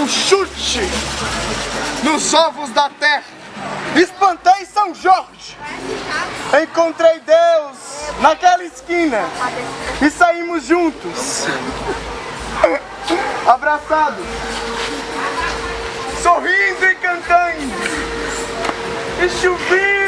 um chute nos ovos da terra. Espantei São Jorge. Encontrei Deus naquela esquina e saímos juntos, abraçados, sorrindo e cantando. E chovia.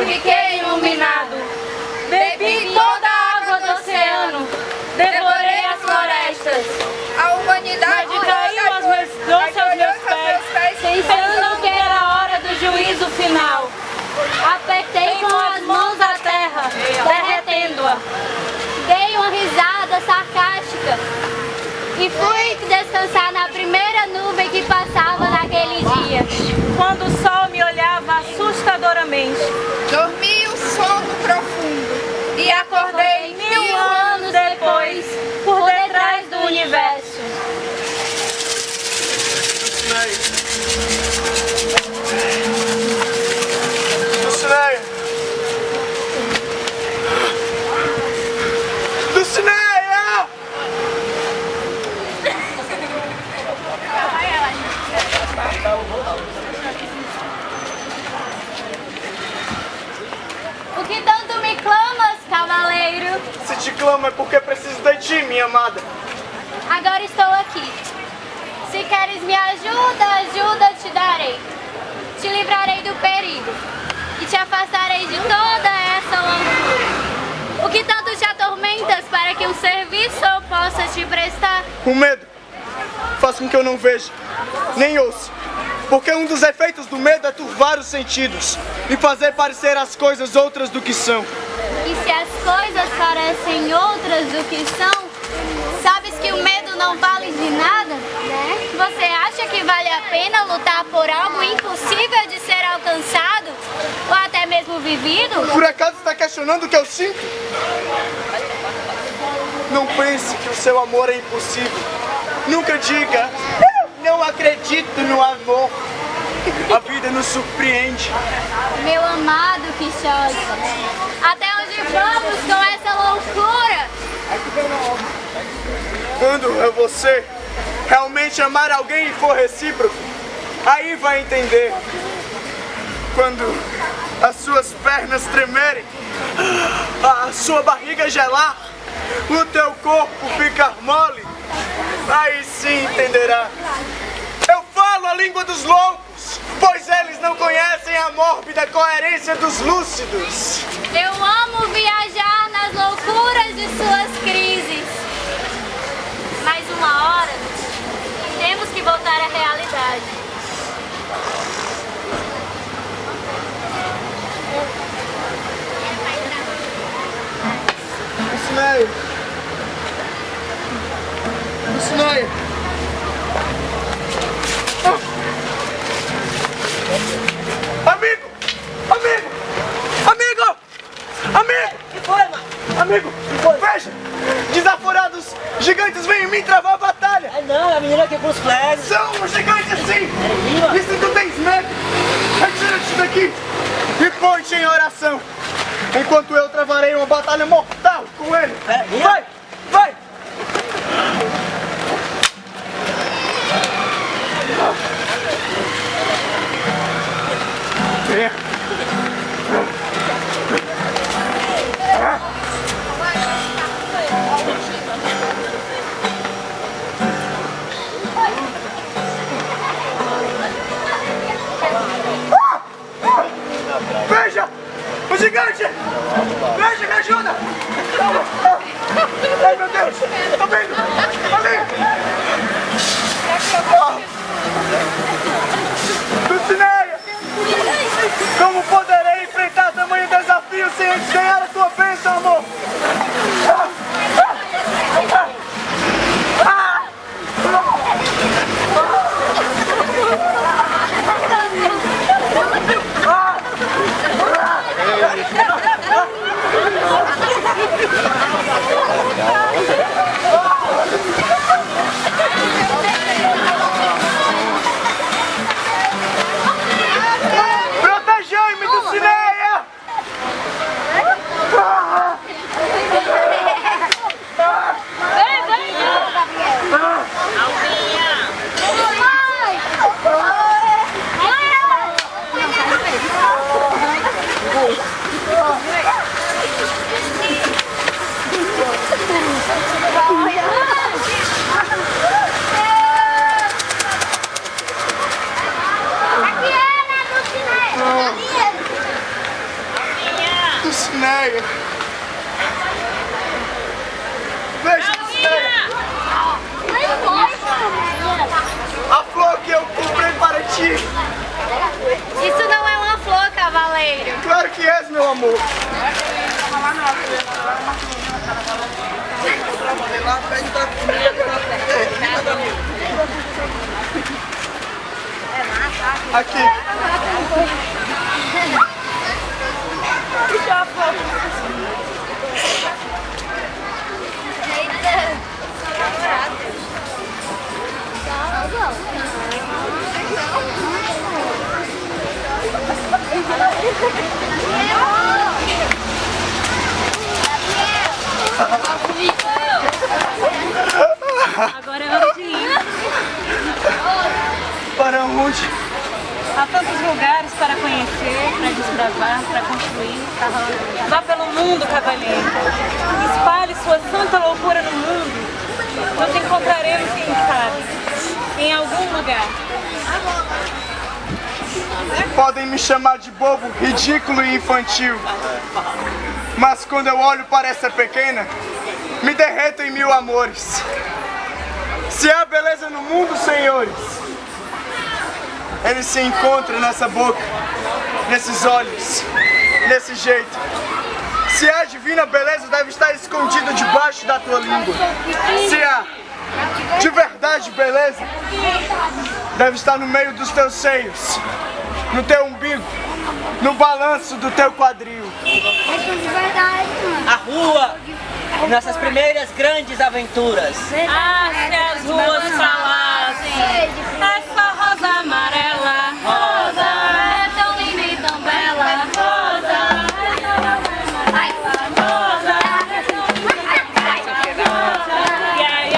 Fiquei iluminado, bebi toda a água do oceano, devorei as florestas. A humanidade trouxe aos meus pés, pensando que era a hora do juízo final. Apertei com as mãos a terra, derretendo-a. Dei uma risada sarcástica e fui descansar na primeira nuvem que passava naquele dia. Quando o sol me olhava assustadoramente, dormi um sono profundo e acordei 1000 anos depois, por detrás do universo. Dulcineia! Dulcineia! O que tanto me clamas, cavaleiro? Se te clamo é porque preciso de ti, minha amada. Agora estou aqui. Se queres me ajuda te darei. Te livrarei do perigo e te afastarei de toda essa loucura. O que tanto te atormentas para que um serviço eu possa te prestar? O medo faz com que eu não veja, nem ouça. Porque um dos efeitos do medo é turvar os sentidos e fazer parecer as coisas outras do que são. E se as coisas parecem outras do que são, sabes que o medo não vale de nada, né? Você acha que vale a pena lutar por algo impossível de ser alcançado ou até mesmo vivido? Por acaso está questionando o que eu sinto? Não pense que o seu amor é impossível. Nunca diga, eu não acredito no amor. A vida nos surpreende. Meu amado Quixote, até onde vamos com essa loucura? Quando você realmente amar alguém e for recíproco, aí vai entender. Quando as suas pernas tremerem, a sua barriga gelar, o teu corpo ficar mole, aí sim entenderá. Eu falo a língua dos loucos, pois eles não conhecem a mórbida coerência dos lúcidos. Eu amo viajar nas loucuras de suas crises. Mas uma hora, temos que voltar à realidade. Dulcinea! Dulcinea! Amigo! Amigo! Amigo! Amigo! Que foi, mano? Amigo! Veja! Desaforados gigantes vêm em mim travar a batalha! É não, é a menina aqui com os flags. São gigantes sim! mano. E se tu tens medo, retira-te daqui e põe-te em oração, enquanto eu travarei uma batalha mortal com ele! Peraí. Vai! Vai! Venha! Veja! O gigante! Veja, me ajuda! Ai, meu Deus! Tô vendo! Ali! Dulcinea! Como poderei enfrentar tamanho desafio sem antes ganhar a tua bênção, amor? Protejei-me, Dulcinea! Dulcinea! Veja, Dulcinea! A flor que eu comprei para ti! Isso não é uma flor, cavaleiro. Claro que és, meu amor! Aqui! Agora é hora de ir. Para onde? Há tantos lugares para conhecer, para desbravar, para construir. Vá pelo mundo, cavaleiro. Espalhe sua santa loucura no mundo. Nos encontraremos, quem sabe, em algum lugar. Podem me chamar de bobo, ridículo e infantil. Mas quando eu olho para essa pequena, me derreto em mil amores. Se há beleza no mundo, senhores, ele se encontra nessa boca, nesses olhos, nesse jeito. Se há divina beleza, deve estar escondida debaixo da tua língua. Se há de verdade beleza, deve estar no meio dos teus seios, no teu umbigo, no balanço do teu quadril. A rua, nossas primeiras grandes aventuras. Ah, se as ruas falassem, essa rosa amarela, rosa, é tão linda e tão bela, rosa, é tão rosa, é tão linda, rosa, e aí a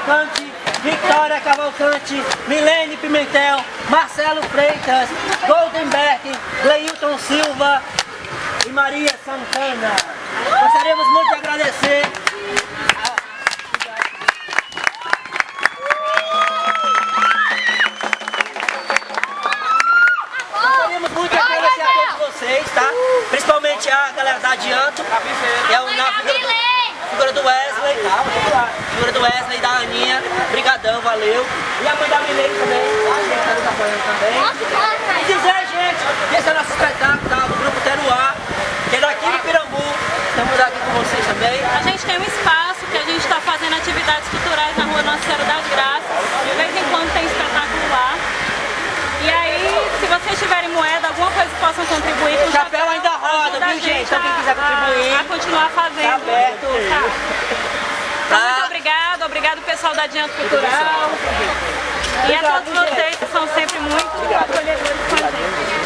Cavalcante, Vitória Cavalcante, Milene Pimentel, Marcelo Freitas, Goldenberg, Gleilton Silva e Maria Santana. Gostaríamos muito de agradecer a todos vocês, tá? Principalmente a galera da Adianto, que é na figura do Wesley, figura do Wesley e da Aninha. Brigadão, valeu. E a mãe da Milene também, a gente tá nos apoiando também. E dizer, gente, que esse é o nosso espetáculo, tá? Do Grupo Teruá, que é daqui de Pirambu. Estamos aqui com vocês também. A gente tem um espaço que a gente está fazendo atividades culturais na Rua Nossa Senhora das Graças. De vez em quando tem espetáculo lá. E aí, se vocês tiverem moeda, alguma coisa que possam contribuir com o chapéu ainda roda, viu, gente? Então quem quiser contribuir, a continuar fazendo. Tá aberto. Tá. Muito obrigado pessoal da Adianto Cultural. E a todos vocês que são sempre muito acolhedores com a gente.